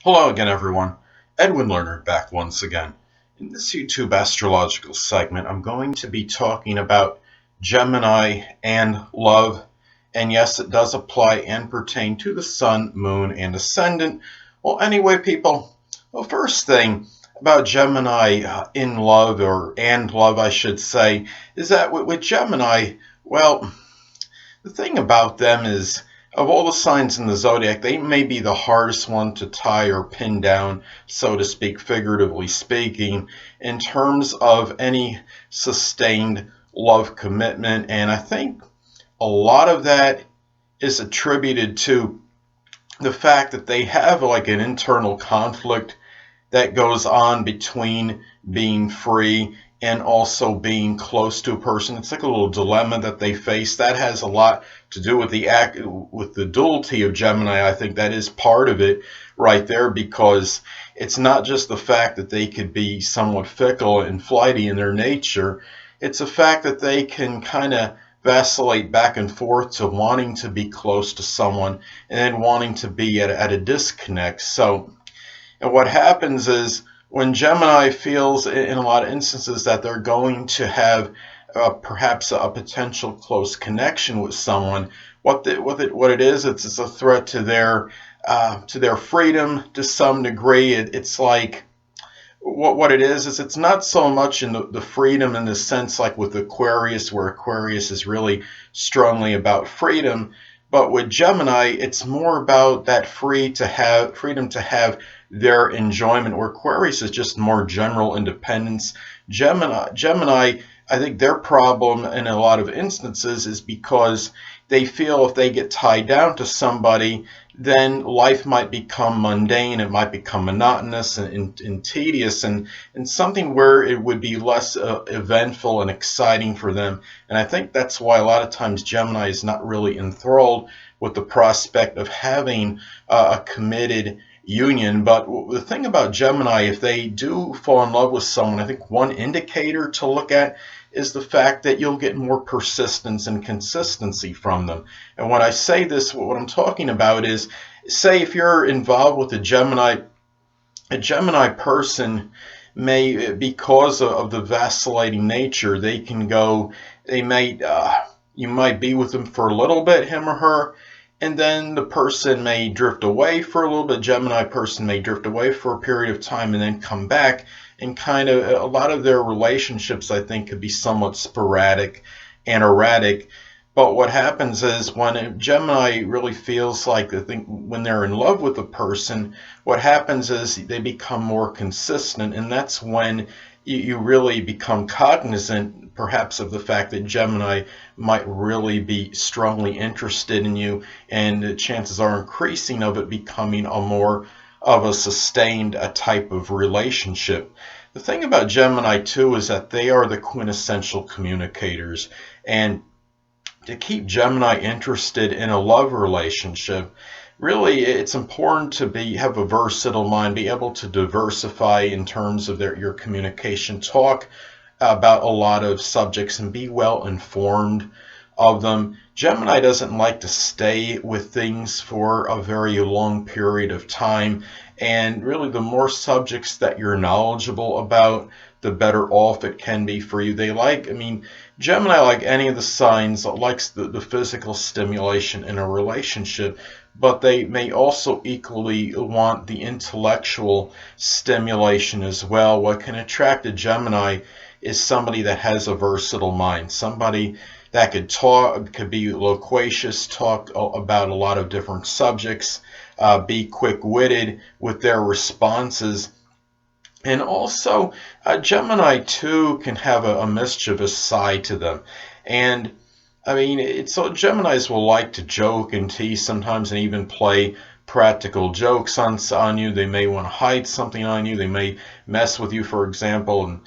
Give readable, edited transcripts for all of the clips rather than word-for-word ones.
Hello again, everyone. Edwin Learnard back once again. In this YouTube astrological segment, I'm going to be talking about Gemini and love. And yes, it does apply and pertain to the sun, moon, and ascendant. Well, anyway, people, well, first thing about Gemini in love, or and love, I should say, is that with Gemini, well, the thing about them is, of all the signs in the zodiac, they may be the hardest one to tie or pin down, so to speak, figuratively speaking, in terms of any sustained love commitment. And I think a lot of that is attributed to the fact that they have like an internal conflict that goes on between being free and also being close to a person. It's like a little dilemma that they face. That has a lot to do with the duality of Gemini. I think that is part of it right there, because it's not just the fact that they could be somewhat fickle and flighty in their nature. It's a fact that they can kind of vacillate back and forth to wanting to be close to someone and then wanting to be at a disconnect. So and what happens is when Gemini feels, in a lot of instances, that they're going to have perhaps a potential close connection with someone, what it is, it's a threat to their freedom to some degree. It's like what it is it's not so much in the freedom in the sense like with Aquarius, where Aquarius is really strongly about freedom, but with Gemini it's more about that freedom to have their enjoyment, where Aquarius is just more general independence. Gemini, I think their problem in a lot of instances is because they feel if they get tied down to somebody, then life might become mundane, it might become monotonous and tedious, and something where it would be less eventful and exciting for them. And I think that's why a lot of times Gemini is not really enthralled with the prospect of having a committed union. But the thing about Gemini, if they do fall in love with someone, I think one indicator to look at is the fact that you'll get more persistence and consistency from them. And when I say this, what I'm talking about is, say if you're involved with a Gemini person may, because of the vacillating nature, you might be with them for a little bit, him or her, and then the person may drift away for a little bit. Gemini person may drift away for a period of time and then come back, and kind of a lot of their relationships, I think, could be somewhat sporadic and erratic. But what happens is when a Gemini really feels like, I think when they're in love with a person, what happens is they become more consistent, and that's when you really become cognizant perhaps of the fact that Gemini might really be strongly interested in you, and the chances are increasing of it becoming a more of a sustained type of relationship. The thing about Gemini too is that they are the quintessential communicators, and to keep Gemini interested in a love relationship, really it's important to have a versatile mind, be able to diversify in terms of your communication, talk about a lot of subjects and be well informed of them. Gemini doesn't like to stay with things for a very long period of time, and really the more subjects that you're knowledgeable about, the better off it can be for you. Gemini, like any of the signs, likes the physical stimulation in a relationship, but they may also equally want the intellectual stimulation as well. What can attract a Gemini is somebody that has a versatile mind, somebody that could be loquacious, talk about a lot of different subjects, be quick-witted with their responses. And also, Gemini too can have a mischievous side to them. And it's so Geminis will like to joke and tease sometimes, and even play practical jokes on you. They may want to hide something on you. They may mess with you, for example, and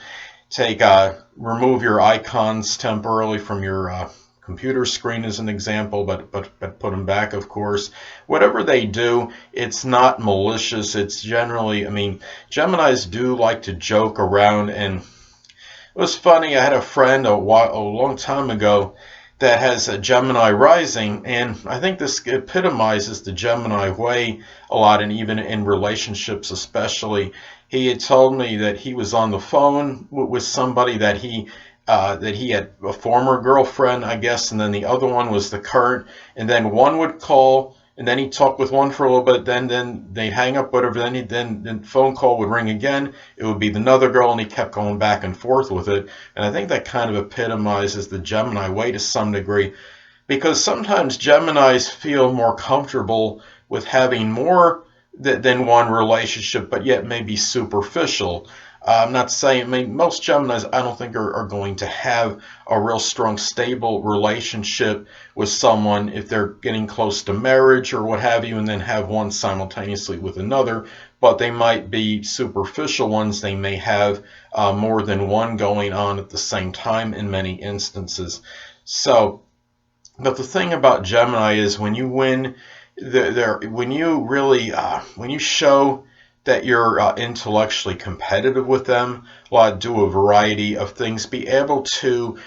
remove your icons temporarily from your computer screen as an example, but put them back, of course. Whatever they do, it's not malicious. It's generally, Geminis do like to joke around, and it was funny. I had a friend a long time ago that has a Gemini rising, and I think this epitomizes the Gemini way a lot, and even in relationships especially. He had told me that he was on the phone with somebody that he had a former girlfriend, I guess, and then the other one was the current, and then one would call, and then he'd talk with one for a little bit, then they'd hang up, whatever, then the phone call would ring again, it would be another girl, and he kept going back and forth with it. And I think that kind of epitomizes the Gemini way to some degree, because sometimes Geminis feel more comfortable with having more than one relationship, but yet maybe superficial. I'm not saying, I mean, most Geminis I don't think are going to have a real strong, stable relationship with someone if they're getting close to marriage or what have you, and then have one simultaneously with another. But they might be superficial ones. They may have more than one going on at the same time in many instances. So, but the thing about Gemini is when you win, when you really, when you show that you're intellectually competitive with them, do a variety of things, be able to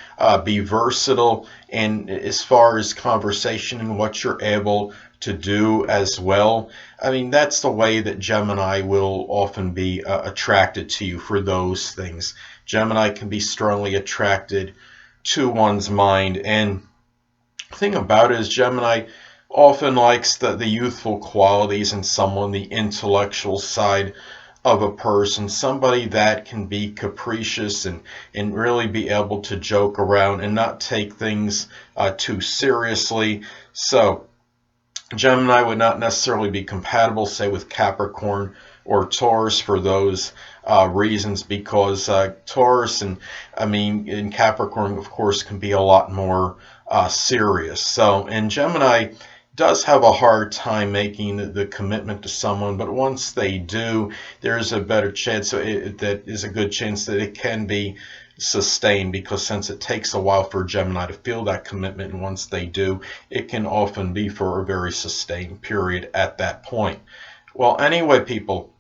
be versatile in as far as conversation and what you're able to do as well. I mean, that's the way that Gemini will often be attracted to you for those things. Gemini can be strongly attracted to one's mind, and the thing about it is Gemini often likes the youthful qualities in someone, the intellectual side of a person, somebody that can be capricious and really be able to joke around and not take things too seriously. So Gemini would not necessarily be compatible, say, with Capricorn or Taurus for those reasons, because Taurus and Capricorn, of course, can be a lot more serious. So, and Gemini does have a hard time making the commitment to someone, but once they do, there's a better chance, that is a good chance that it can be sustained, because since it takes a while for Gemini to feel that commitment, and once they do, it can often be for a very sustained period at that point. Well, anyway, people,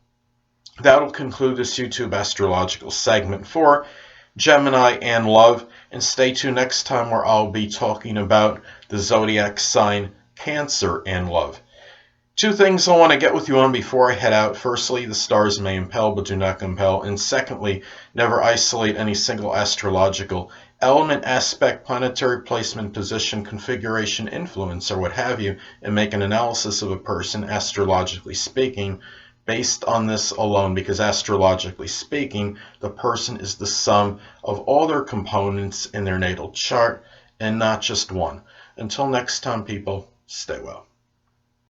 that'll conclude this YouTube astrological segment for Gemini and Love, and stay tuned next time where I'll be talking about the zodiac sign Cancer and Love. Two things I want to get with you on before I head out. Firstly, the stars may impel but do not compel. And secondly, never isolate any single astrological element, aspect, planetary placement, position, configuration, influence, or what have you, and make an analysis of a person, astrologically speaking, based on this alone, because astrologically speaking, the person is the sum of all their components in their natal chart and not just one. Until next time, people, stay well.